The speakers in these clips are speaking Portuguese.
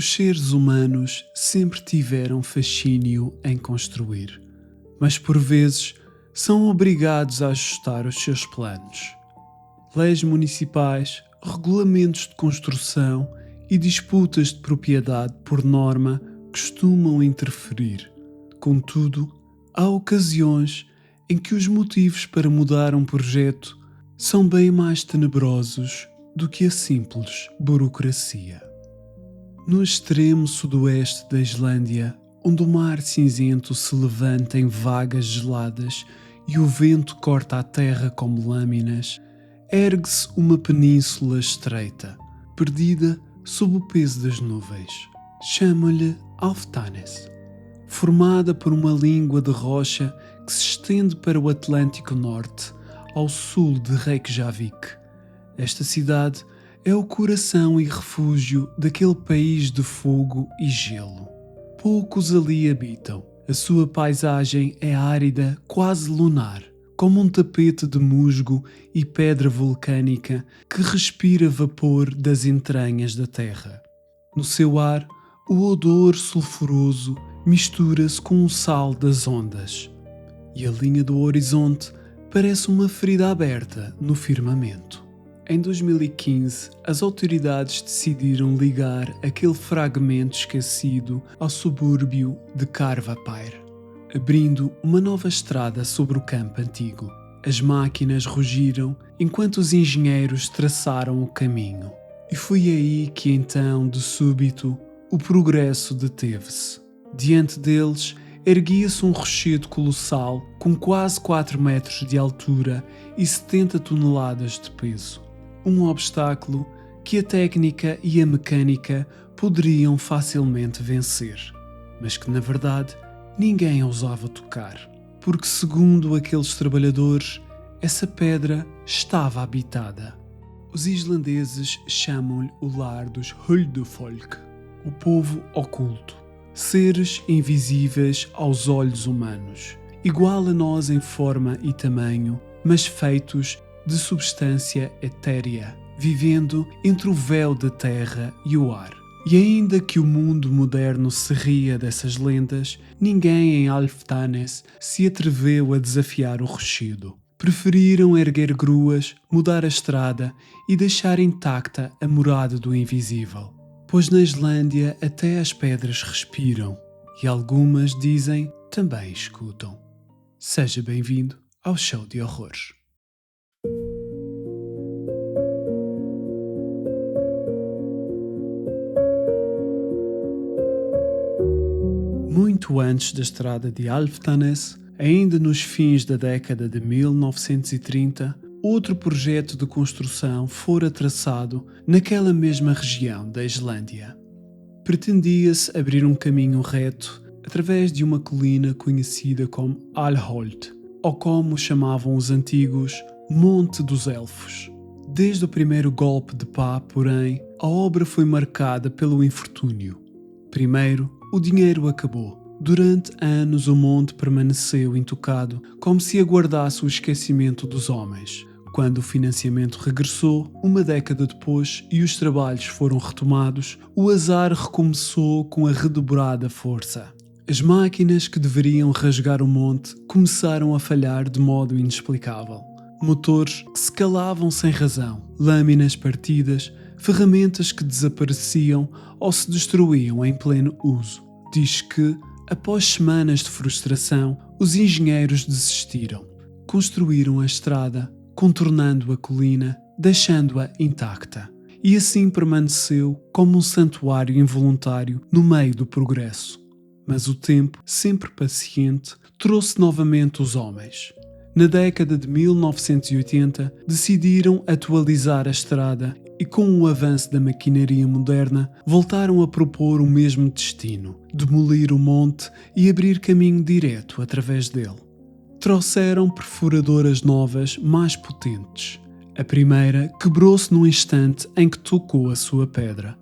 Os seres humanos sempre tiveram fascínio em construir, mas por vezes são obrigados a ajustar os seus planos. Leis municipais, regulamentos de construção e disputas de propriedade por norma costumam interferir. Contudo, há ocasiões em que os motivos para mudar um projeto são bem mais tenebrosos do que a simples burocracia. No extremo sudoeste da Islândia, onde o mar cinzento se levanta em vagas geladas e o vento corta a terra como lâminas, ergue-se uma península estreita, perdida sob o peso das nuvens. Chamam-lhe Álftanes, formada por uma língua de rocha que se estende para o Atlântico Norte, ao sul de Reykjavik. Esta cidade é o coração e refúgio daquele país de fogo e gelo. Poucos ali habitam. A sua paisagem é árida, quase lunar, como um tapete de musgo e pedra vulcânica que respira vapor das entranhas da terra. No seu ar, o odor sulfuroso mistura-se com o sal das ondas, e a linha do horizonte parece uma ferida aberta no firmamento. Em 2015, as autoridades decidiram ligar aquele fragmento esquecido ao subúrbio de Karvapær, abrindo uma nova estrada sobre o campo antigo. As máquinas rugiram enquanto os engenheiros traçaram o caminho. E foi aí que então, de súbito, o progresso deteve-se. Diante deles, erguia-se um rochedo colossal com quase 4 metros de altura e 70 toneladas de peso. Um obstáculo que a técnica e a mecânica poderiam facilmente vencer, mas que na verdade ninguém ousava tocar, porque segundo aqueles trabalhadores, essa pedra estava habitada. Os islandeses chamam-lhe o lar dos Huldufolk, o povo oculto, seres invisíveis aos olhos humanos, igual a nós em forma e tamanho, mas feitos de substância etérea, vivendo entre o véu da terra e o ar. E ainda que o mundo moderno se ria dessas lendas, ninguém em Álftanes se atreveu a desafiar o rochedo. Preferiram erguer gruas, mudar a estrada e deixar intacta a morada do invisível. Pois na Islândia até as pedras respiram e algumas, dizem, também escutam. Seja bem-vindo ao Show de Horrores. Muito antes da estrada de Álftanes, ainda nos fins da década de 1930, outro projeto de construção fora traçado naquela mesma região da Islândia. Pretendia-se abrir um caminho reto através de uma colina conhecida como Alholt, ou como chamavam os antigos, Monte dos Elfos. Desde o primeiro golpe de pá, porém, a obra foi marcada pelo infortúnio. Primeiro, o dinheiro acabou. Durante anos o monte permaneceu intocado, como se aguardasse o esquecimento dos homens. Quando o financiamento regressou, uma década depois, e os trabalhos foram retomados, o azar recomeçou com a redobrada força. As máquinas que deveriam rasgar o monte começaram a falhar de modo inexplicável. Motores que se calavam sem razão, lâminas partidas, ferramentas que desapareciam ou se destruíam em pleno uso. Diz que, após semanas de frustração, os engenheiros desistiram. Construíram a estrada, contornando a colina, deixando-a intacta. E assim permaneceu como um santuário involuntário no meio do progresso. Mas o tempo, sempre paciente, trouxe novamente os homens. Na década de 1980, decidiram atualizar a estrada e, com o avanço da maquinaria moderna, voltaram a propor o mesmo destino: demolir o monte e abrir caminho direto através dele. Trouxeram perfuradoras novas mais potentes. A primeira quebrou-se no instante em que tocou a sua pedra.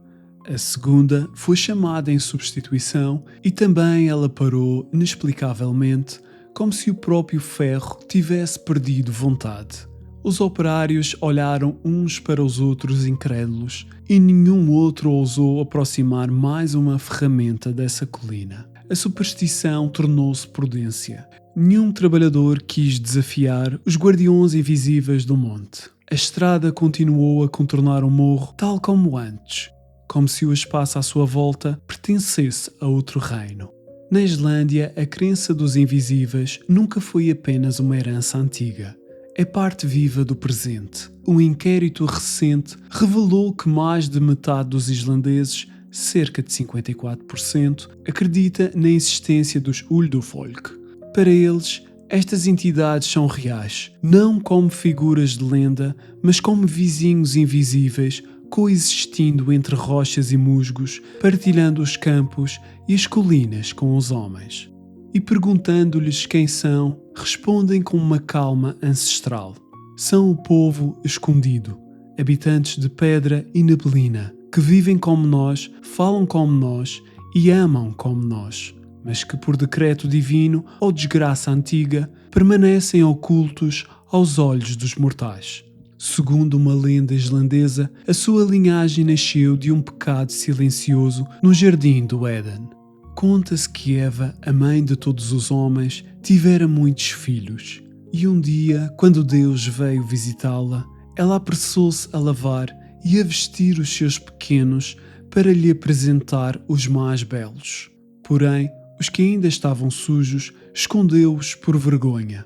A segunda foi chamada em substituição e também ela parou inexplicavelmente, como se o próprio ferro tivesse perdido vontade. Os operários olharam uns para os outros incrédulos e nenhum outro ousou aproximar mais uma ferramenta dessa colina. A superstição tornou-se prudência. Nenhum trabalhador quis desafiar os guardiões invisíveis do monte. A estrada continuou a contornar o morro tal como antes, como se o espaço à sua volta pertencesse a outro reino. Na Islândia, a crença dos invisíveis nunca foi apenas uma herança antiga. É parte viva do presente. Um inquérito recente revelou que mais de metade dos islandeses, cerca de 54%, acredita na existência dos Uldufolk. Para eles, estas entidades são reais, não como figuras de lenda, mas como vizinhos invisíveis coexistindo entre rochas e musgos, partilhando os campos e as colinas com os homens. E perguntando-lhes quem são, respondem com uma calma ancestral. São o povo escondido, habitantes de pedra e neblina, que vivem como nós, falam como nós e amam como nós, mas que por decreto divino ou desgraça antiga permanecem ocultos aos olhos dos mortais. Segundo uma lenda islandesa, a sua linhagem nasceu de um pecado silencioso no jardim do Éden. Conta-se que Eva, a mãe de todos os homens, tivera muitos filhos. E um dia, quando Deus veio visitá-la, ela apressou-se a lavar e a vestir os seus pequenos para lhe apresentar os mais belos. Porém, os que ainda estavam sujos, escondeu-os por vergonha.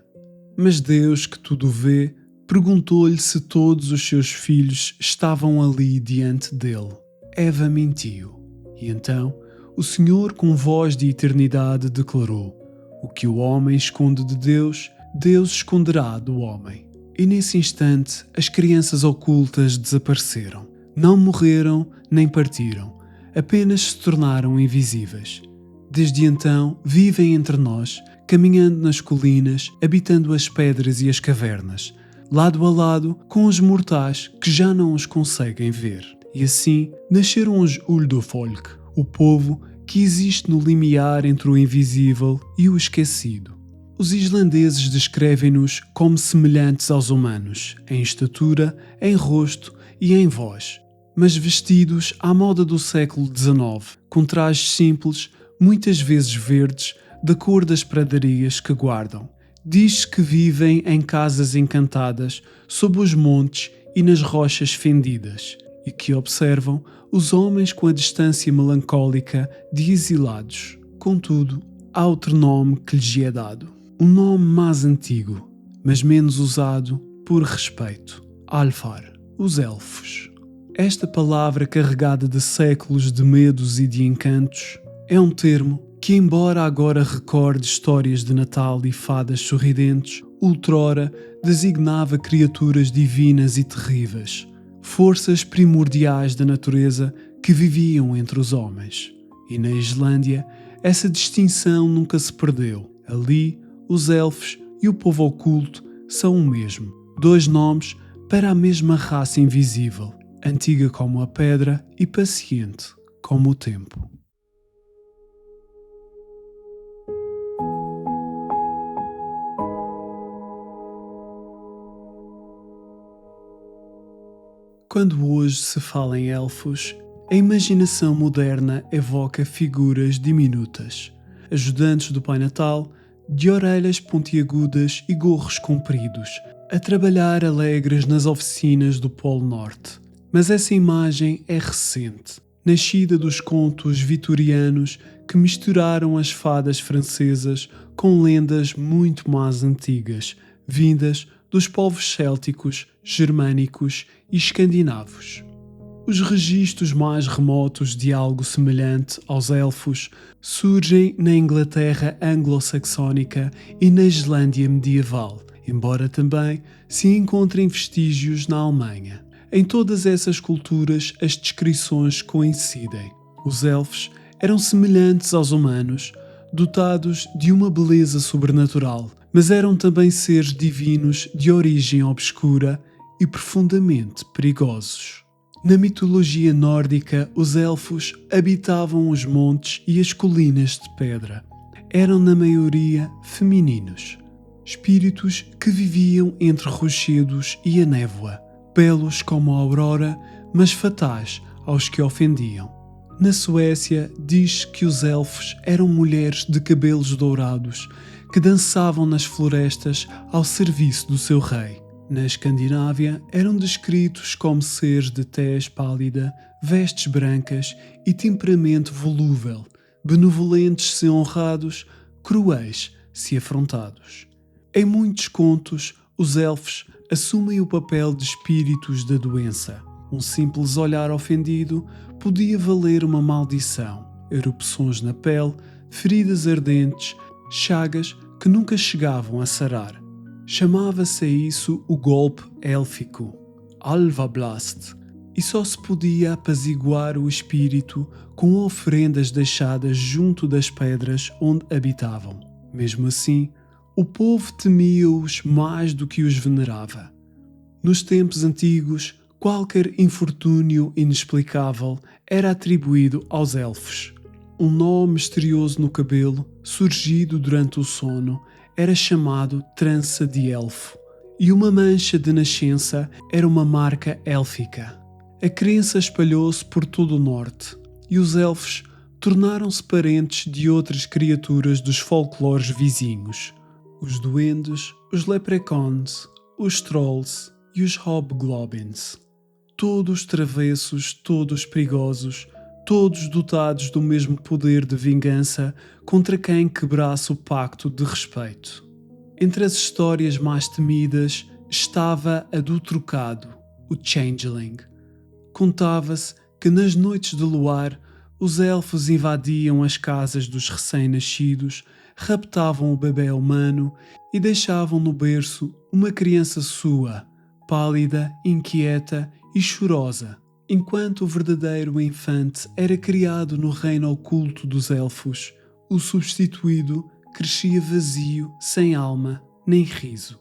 Mas Deus, que tudo vê, perguntou-lhe se todos os seus filhos estavam ali diante dele. Eva mentiu. E então, o Senhor, com voz de eternidade, declarou: o que o homem esconde de Deus, Deus esconderá do homem. E nesse instante, as crianças ocultas desapareceram. Não morreram nem partiram, apenas se tornaram invisíveis. Desde então, vivem entre nós, caminhando nas colinas, habitando as pedras e as cavernas, lado a lado com os mortais que já não os conseguem ver. E assim nasceram os Uldufolk, o povo que existe no limiar entre o invisível e o esquecido. Os islandeses descrevem-nos como semelhantes aos humanos, em estatura, em rosto e em voz, mas vestidos à moda do século XIX, com trajes simples, muitas vezes verdes, da cor das pradarias que guardam. Diz que vivem em casas encantadas, sob os montes e nas rochas fendidas, e que observam os homens com a distância melancólica de exilados. Contudo, há outro nome que lhes é dado. Um nome mais antigo, mas menos usado por respeito. Alfar, os elfos. Esta palavra carregada de séculos de medos e de encantos é um termo que, embora agora recorde histórias de Natal e fadas sorridentes, outrora designava criaturas divinas e terríveis, forças primordiais da natureza que viviam entre os homens. E na Islândia, essa distinção nunca se perdeu. Ali, os elfos e o povo oculto são o mesmo. Dois nomes para a mesma raça invisível, antiga como a pedra e paciente como o tempo. Quando hoje se fala em elfos, a imaginação moderna evoca figuras diminutas, ajudantes do Pai Natal, de orelhas pontiagudas e gorros compridos, a trabalhar alegres nas oficinas do Polo Norte. Mas essa imagem é recente, nascida dos contos vitorianos que misturaram as fadas francesas com lendas muito mais antigas, vindas dos povos célticos, germânicos e escandinavos. Os registros mais remotos de algo semelhante aos elfos surgem na Inglaterra anglo-saxónica e na Islândia medieval, embora também se encontrem vestígios na Alemanha. Em todas essas culturas as descrições coincidem. Os elfos eram semelhantes aos humanos, dotados de uma beleza sobrenatural, mas eram também seres divinos de origem obscura e profundamente perigosos. Na mitologia nórdica, os elfos habitavam os montes e as colinas de pedra. Eram na maioria femininos. espíritos que viviam entre rochedos e a névoa, belos como a aurora, mas fatais aos que ofendiam. Na Suécia, diz que os elfos eram mulheres de cabelos dourados que dançavam nas florestas ao serviço do seu rei. Na Escandinávia, eram descritos como seres de tez pálida, vestes brancas e temperamento volúvel, benevolentes se honrados, cruéis se afrontados. Em muitos contos, os elfos assumem o papel de espíritos da doença. Um simples olhar ofendido podia valer uma maldição, erupções na pele, feridas ardentes, chagas que nunca chegavam a sarar. Chamava-se a isso o golpe élfico, Alvablast, e só se podia apaziguar o espírito com oferendas deixadas junto das pedras onde habitavam. Mesmo assim, o povo temia-os mais do que os venerava. Nos tempos antigos, qualquer infortúnio inexplicável era atribuído aos elfos. Um nó misterioso no cabelo, surgido durante o sono, era chamado trança de elfo, e uma mancha de nascença era uma marca élfica. A crença espalhou-se por todo o norte, e os elfos tornaram-se parentes de outras criaturas dos folclores vizinhos. Os duendes, os leprechauns, os trolls e os hobgoblins. Todos travessos, todos perigosos, todos dotados do mesmo poder de vingança contra quem quebrasse o pacto de respeito. Entre as histórias mais temidas estava a do trocado, o changeling. Contava-se que nas noites de luar os elfos invadiam as casas dos recém-nascidos, raptavam o bebê humano e deixavam no berço uma criança sua, pálida, inquieta e chorosa, enquanto o verdadeiro infante era criado no reino oculto dos elfos. O substituído crescia vazio, sem alma nem riso.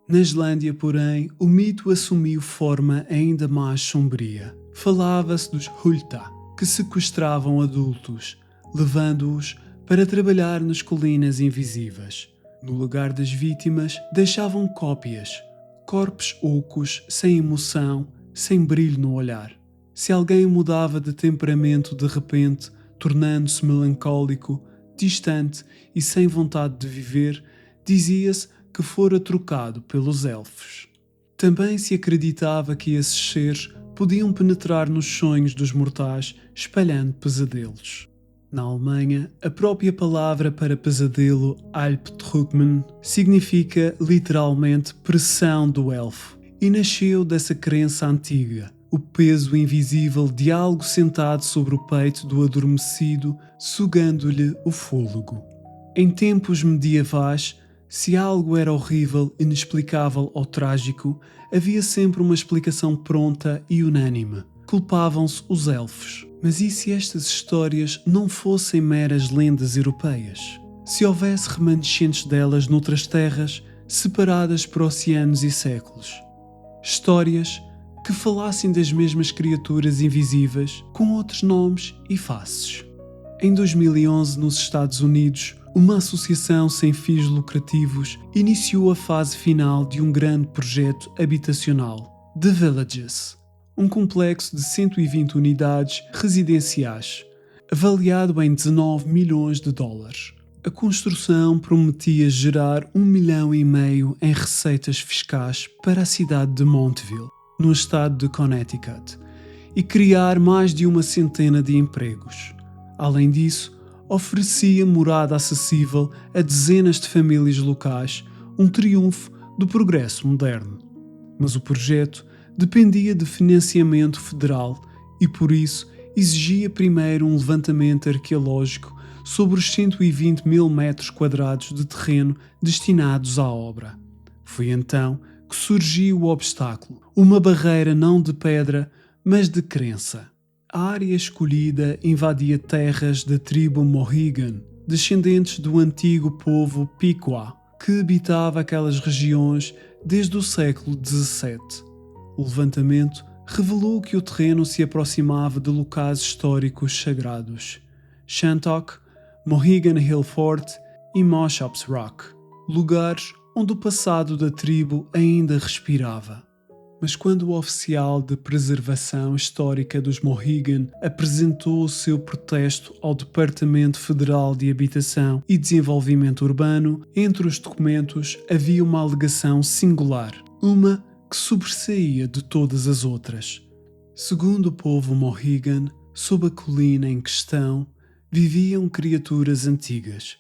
Na Islândia, porém, o mito assumiu forma ainda mais sombria. Falava-se dos Hulta, que sequestravam adultos, levando-os para trabalhar nas colinas invisíveis. No lugar das vítimas, deixavam cópias, corpos ocos, sem emoção, sem brilho no olhar. Se alguém mudava de temperamento de repente, tornando-se melancólico, distante e sem vontade de viver, dizia-se que fora trocado pelos elfos. Também se acreditava que esses seres podiam penetrar nos sonhos dos mortais, espalhando pesadelos. Na Alemanha, a própria palavra para pesadelo, Albtraum, significa literalmente pressão do elfo, e nasceu dessa crença antiga, o peso invisível de algo sentado sobre o peito do adormecido, sugando-lhe o fôlego. Em tempos medievais, se algo era horrível, inexplicável ou trágico, havia sempre uma explicação pronta e unânime. Culpavam-se os elfos. Mas e se estas histórias não fossem meras lendas europeias? Se houvesse remanescentes delas noutras terras, separadas por oceanos e séculos? Histórias que falassem das mesmas criaturas invisíveis, com outros nomes e faces. Em 2011, nos Estados Unidos, uma associação sem fins lucrativos iniciou a fase final de um grande projeto habitacional, The Villages, um complexo de 120 unidades residenciais, avaliado em 19 milhões de dólares. A construção prometia gerar 1,5 milhão em receitas fiscais para a cidade de Montville, no estado de Connecticut, e criar mais de 100 de empregos. Além disso, oferecia morada acessível a dezenas de famílias locais, um triunfo do progresso moderno. Mas o projeto dependia de financiamento federal e, por isso, exigia primeiro um levantamento arqueológico sobre os 120 mil metros quadrados de terreno destinados à obra. Foi então que surgiu o obstáculo, uma barreira não de pedra, mas de crença. A área escolhida invadia terras da tribo Mohegan, descendentes do antigo povo Pequot, que habitava aquelas regiões desde o século XVII. O levantamento revelou que o terreno se aproximava de locais históricos sagrados: Shantok, Mohegan Hill Fort e Moshops Rock, lugares onde o passado da tribo ainda respirava. Mas quando o oficial de preservação histórica dos Mohegan apresentou o seu protesto ao Departamento Federal de Habitação e Desenvolvimento Urbano, entre os documentos havia uma alegação singular, uma que sobressaía de todas as outras. Segundo o povo Mohegan, sob a colina em questão, viviam criaturas antigas,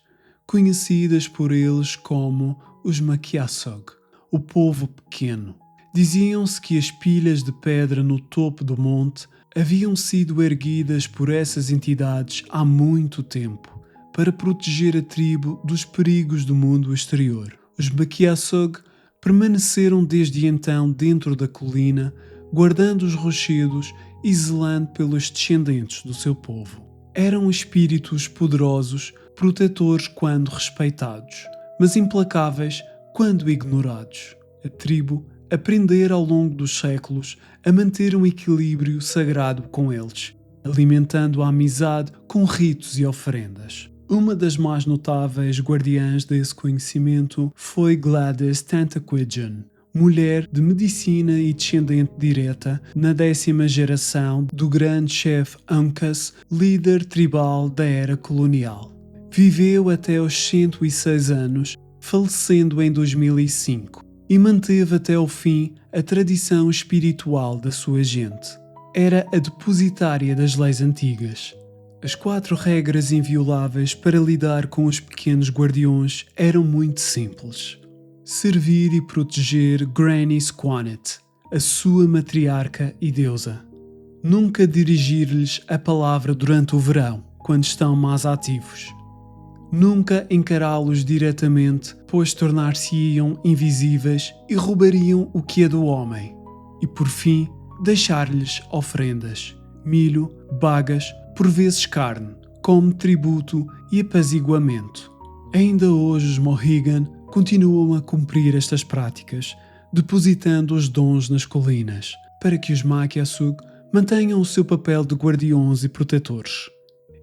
conhecidas por eles como os Maquiasog, o povo pequeno. Diziam-se que as pilhas de pedra no topo do monte haviam sido erguidas por essas entidades há muito tempo, para proteger a tribo dos perigos do mundo exterior. Os Maquiasog permaneceram desde então dentro da colina, guardando os rochedos e zelando pelos descendentes do seu povo. Eram espíritos poderosos, protetores quando respeitados, mas implacáveis quando ignorados. A tribo aprendera ao longo dos séculos a manter um equilíbrio sagrado com eles, alimentando a amizade com ritos e oferendas. Uma das mais notáveis guardiãs desse conhecimento foi Gladys Tantaquidgeon, mulher de medicina e descendente direta na 10ª geração do grande chefe Uncas, líder tribal da era colonial. Viveu até aos 106 anos, falecendo em 2005, e manteve até ao fim a tradição espiritual da sua gente. Era a depositária das leis antigas. As 4 regras invioláveis para lidar com os pequenos guardiões eram muito simples. Servir e proteger Granny Squanet, a sua matriarca e deusa. Nunca dirigir-lhes a palavra durante o verão, quando estão mais ativos. Nunca encará-los diretamente, pois tornar-se-iam invisíveis e roubariam o que é do homem. E por fim, deixar-lhes ofrendas, milho, bagas, por vezes carne, como tributo e apaziguamento. Ainda hoje os Mohegan continuam a cumprir estas práticas, depositando os dons nas colinas, para que os Maquiasug mantenham o seu papel de guardiões e protetores.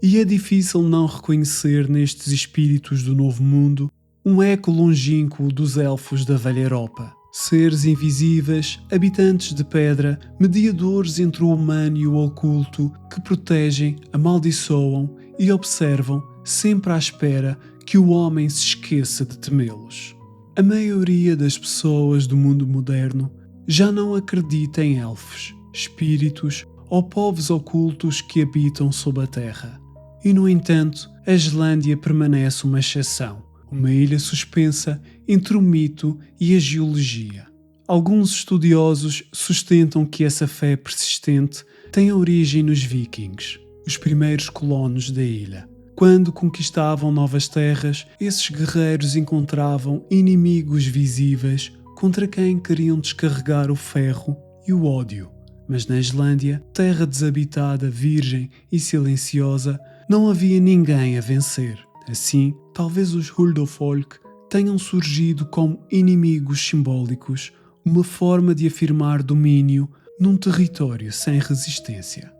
E é difícil não reconhecer nestes espíritos do Novo Mundo um eco longínquo dos elfos da velha Europa. Seres invisíveis, habitantes de pedra, mediadores entre o humano e o oculto, que protegem, amaldiçoam e observam, sempre à espera que o homem se esqueça de temê-los. A maioria das pessoas do mundo moderno já não acredita em elfos, espíritos ou povos ocultos que habitam sob a terra. E, no entanto, a Islândia permanece uma exceção, uma ilha suspensa entre o mito e a geologia. Alguns estudiosos sustentam que essa fé persistente tem origem nos vikings, os primeiros colonos da ilha. Quando conquistavam novas terras, esses guerreiros encontravam inimigos visíveis contra quem queriam descarregar o ferro e o ódio. Mas na Islândia, terra desabitada, virgem e silenciosa, não havia ninguém a vencer. Assim, talvez os Huldufolk tenham surgido como inimigos simbólicos, uma forma de afirmar domínio num território sem resistência.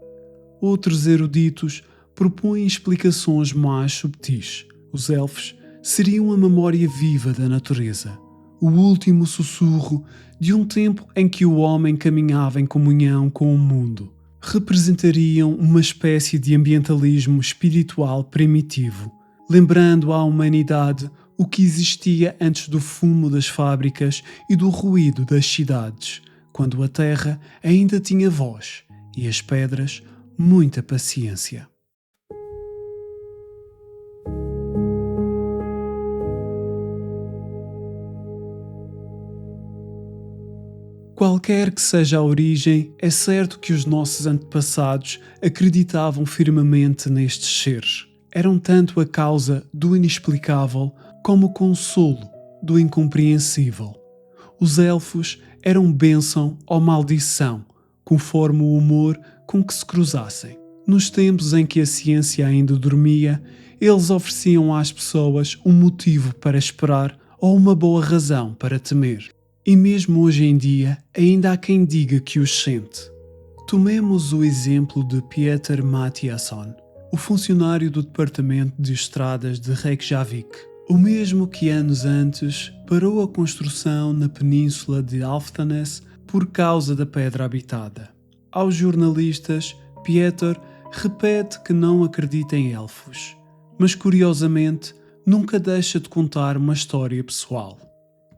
Outros eruditos propõem explicações mais subtis. Os elfos seriam a memória viva da natureza, o último sussurro de um tempo em que o homem caminhava em comunhão com o mundo. Representariam uma espécie de ambientalismo espiritual primitivo, lembrando à humanidade o que existia antes do fumo das fábricas e do ruído das cidades, quando a terra ainda tinha voz e as pedras muita paciência. Qualquer que seja a origem, é certo que os nossos antepassados acreditavam firmemente nestes seres. Eram tanto a causa do inexplicável como o consolo do incompreensível. Os elfos eram bênção ou maldição, conforme o humor com que se cruzassem. Nos tempos em que a ciência ainda dormia, eles ofereciam às pessoas um motivo para esperar ou uma boa razão para temer. E mesmo hoje em dia, ainda há quem diga que os sente. Tomemos o exemplo de Pieter Mathiasson, o funcionário do Departamento de Estradas de Reykjavik. O mesmo que anos antes parou a construção na península de Alftanes por causa da pedra habitada. Aos jornalistas, Pieter repete que não acredita em elfos, mas curiosamente nunca deixa de contar uma história pessoal.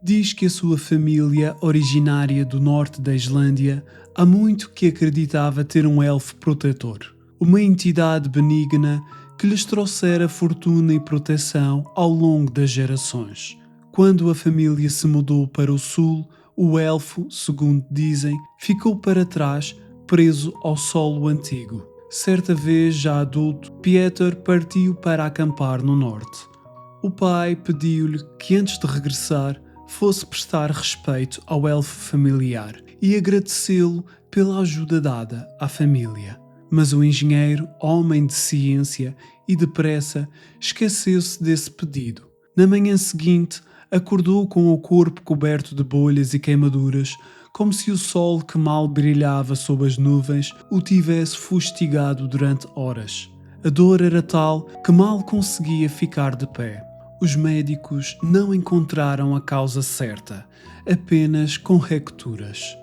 Diz que a sua família, originária do norte da Islândia, há muito que acreditava ter um elfo protetor, uma entidade benigna que lhes trouxera fortuna e proteção ao longo das gerações. Quando a família se mudou para o sul, o elfo, segundo dizem, ficou para trás, preso ao solo antigo. Certa vez, já adulto, Pieter partiu para acampar no norte. O pai pediu-lhe que antes de regressar fosse prestar respeito ao elfo familiar e agradecê-lo pela ajuda dada à família. Mas o engenheiro, homem de ciência e depressa, esqueceu-se desse pedido. Na manhã seguinte, acordou com o corpo coberto de bolhas e queimaduras, como se o sol que mal brilhava sob as nuvens o tivesse fustigado durante horas. A dor era tal que mal conseguia ficar de pé. Os médicos não encontraram a causa certa, apenas conjecturas.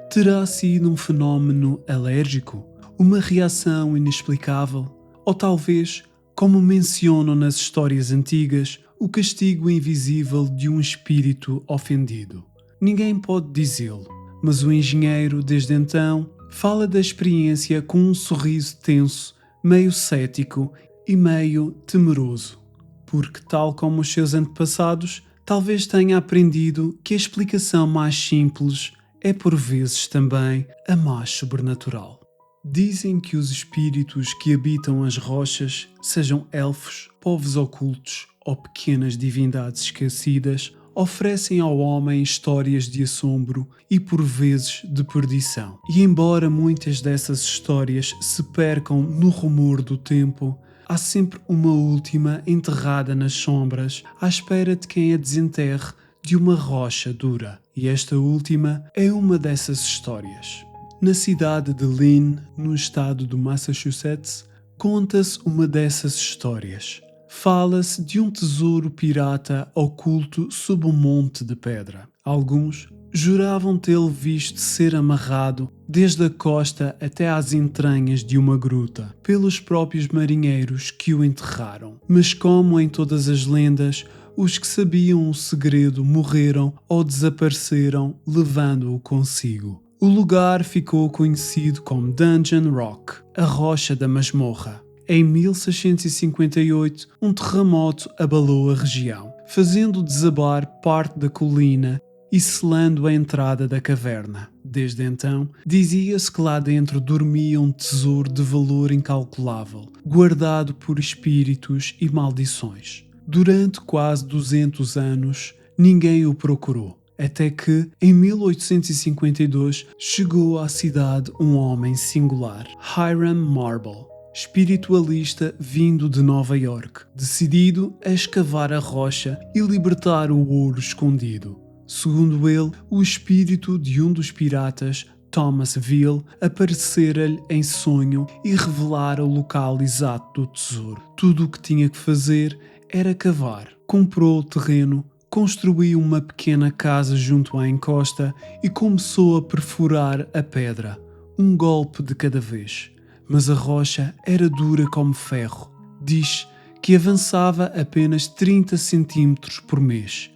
Terá sido um fenómeno alérgico? Uma reação inexplicável? Ou talvez, como mencionam nas histórias antigas, o castigo invisível de um espírito ofendido? Ninguém pode dizê-lo, mas o engenheiro, desde então, fala da experiência com um sorriso tenso, meio cético e meio temeroso. Porque, tal como os seus antepassados, talvez tenha aprendido que a explicação mais simples é por vezes também a mais sobrenatural. Dizem que os espíritos que habitam as rochas, sejam elfos, povos ocultos ou pequenas divindades esquecidas, oferecem ao homem histórias de assombro e por vezes de perdição. E embora muitas dessas histórias se percam no rumor do tempo, há sempre uma última enterrada nas sombras à espera de quem a desenterre de uma rocha dura. E esta última é uma dessas histórias. Na cidade de Lynn, no estado do Massachusetts, conta-se uma dessas histórias. Fala-se de um tesouro pirata oculto sob um monte de pedra. Alguns juravam tê-lo visto ser amarrado desde a costa até às entranhas de uma gruta, pelos próprios marinheiros que o enterraram. Mas como em todas as lendas, os que sabiam o segredo morreram ou desapareceram, levando-o consigo. O lugar ficou conhecido como Dungeon Rock, a Rocha da Masmorra. Em 1658, um terremoto abalou a região, fazendo desabar parte da colina e selando a entrada da caverna. Desde então, dizia-se que lá dentro dormia um tesouro de valor incalculável, guardado por espíritos e maldições. Durante quase 200 anos, ninguém o procurou. Até que, em 1852, chegou à cidade um homem singular, Hiram Marble, espiritualista vindo de Nova York, decidido a escavar a rocha e libertar o ouro escondido. Segundo ele, o espírito de um dos piratas, Thomas Veal, aparecera-lhe em sonho e revelara o local exato do tesouro. Tudo o que tinha que fazer era cavar. Comprou o terreno, construiu uma pequena casa junto à encosta e começou a perfurar a pedra, um golpe de cada vez. Mas a rocha era dura como ferro. Diz que avançava apenas 30 centímetros por mês,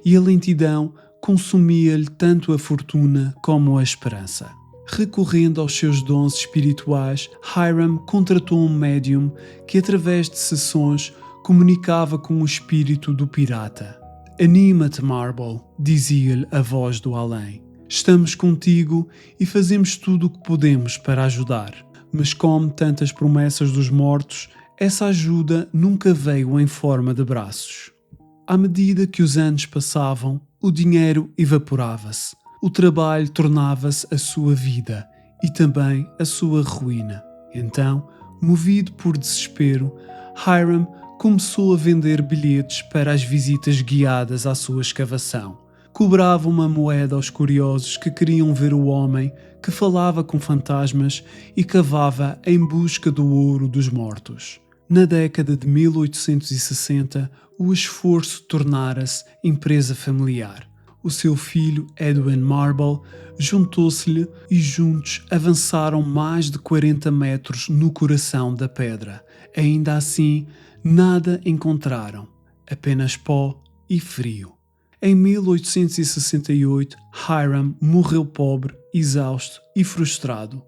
e a lentidão consumia-lhe tanto a fortuna como a esperança. Recorrendo aos seus dons espirituais, Hiram contratou um médium que, através de sessões, comunicava com o espírito do pirata. "Anima-te, Marble", dizia-lhe a voz do além. "Estamos contigo e fazemos tudo o que podemos para ajudar." Mas como tantas promessas dos mortos, essa ajuda nunca veio em forma de braços. À medida que os anos passavam, o dinheiro evaporava-se, o trabalho tornava-se a sua vida e também a sua ruína. Então, movido por desespero, Hiram começou a vender bilhetes para as visitas guiadas à sua escavação. Cobrava uma moeda aos curiosos que queriam ver o homem que falava com fantasmas e cavava em busca do ouro dos mortos. Na década de 1860, o esforço tornara-se empresa familiar. O seu filho, Edwin Marble, juntou-se-lhe e juntos avançaram mais de 40 metros no coração da pedra. Ainda assim, nada encontraram, apenas pó e frio. Em 1868, Hiram morreu pobre, exausto e frustrado.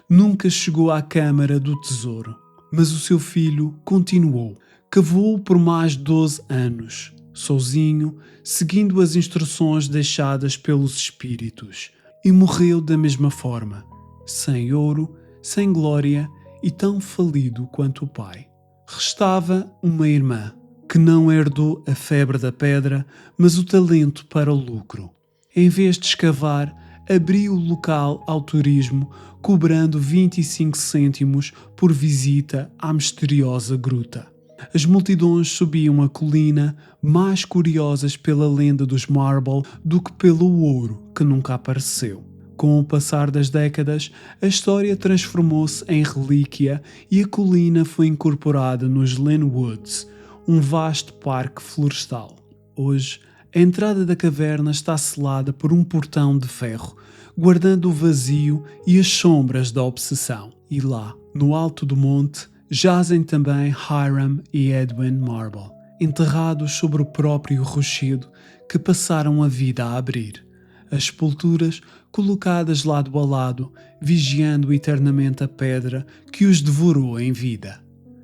Nunca chegou à Câmara do Tesouro, mas o seu filho continuou. Cavou por mais 12 anos, sozinho, seguindo as instruções deixadas pelos espíritos, e morreu da mesma forma, sem ouro, sem glória e tão falido quanto o pai. Restava uma irmã, que não herdou a febre da pedra, mas o talento para o lucro. Em vez de escavar, abriu o local ao turismo, cobrando 25 cêntimos por visita à misteriosa gruta. As multidões subiam a colina, mais curiosas pela lenda dos Marble do que pelo ouro que nunca apareceu. Com o passar das décadas, a história transformou-se em relíquia e a colina foi incorporada nos Lynn Woods, um vasto parque florestal. Hoje, a entrada da caverna está selada por um portão de ferro, guardando o vazio e as sombras da obsessão. E lá, no alto do monte, jazem também Hiram e Edwin Marble, enterrados sobre o próprio rochedo que passaram a vida a abrir. As sepulturas colocadas lado a lado, vigiando eternamente a pedra que os devorou em vida.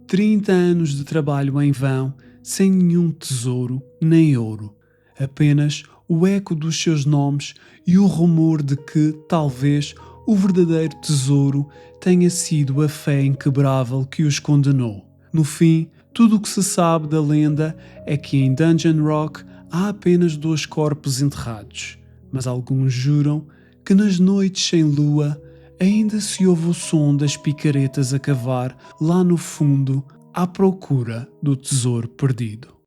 30 anos de trabalho em vão, sem nenhum tesouro nem ouro. Apenas o eco dos seus nomes e o rumor de que, talvez, o verdadeiro tesouro tenha sido a fé inquebrável que os condenou. No fim, tudo o que se sabe da lenda é que em Dungeon Rock há apenas 2 corpos enterrados, mas alguns juram que nas noites sem lua ainda se ouve o som das picaretas a cavar lá no fundo à procura do tesouro perdido.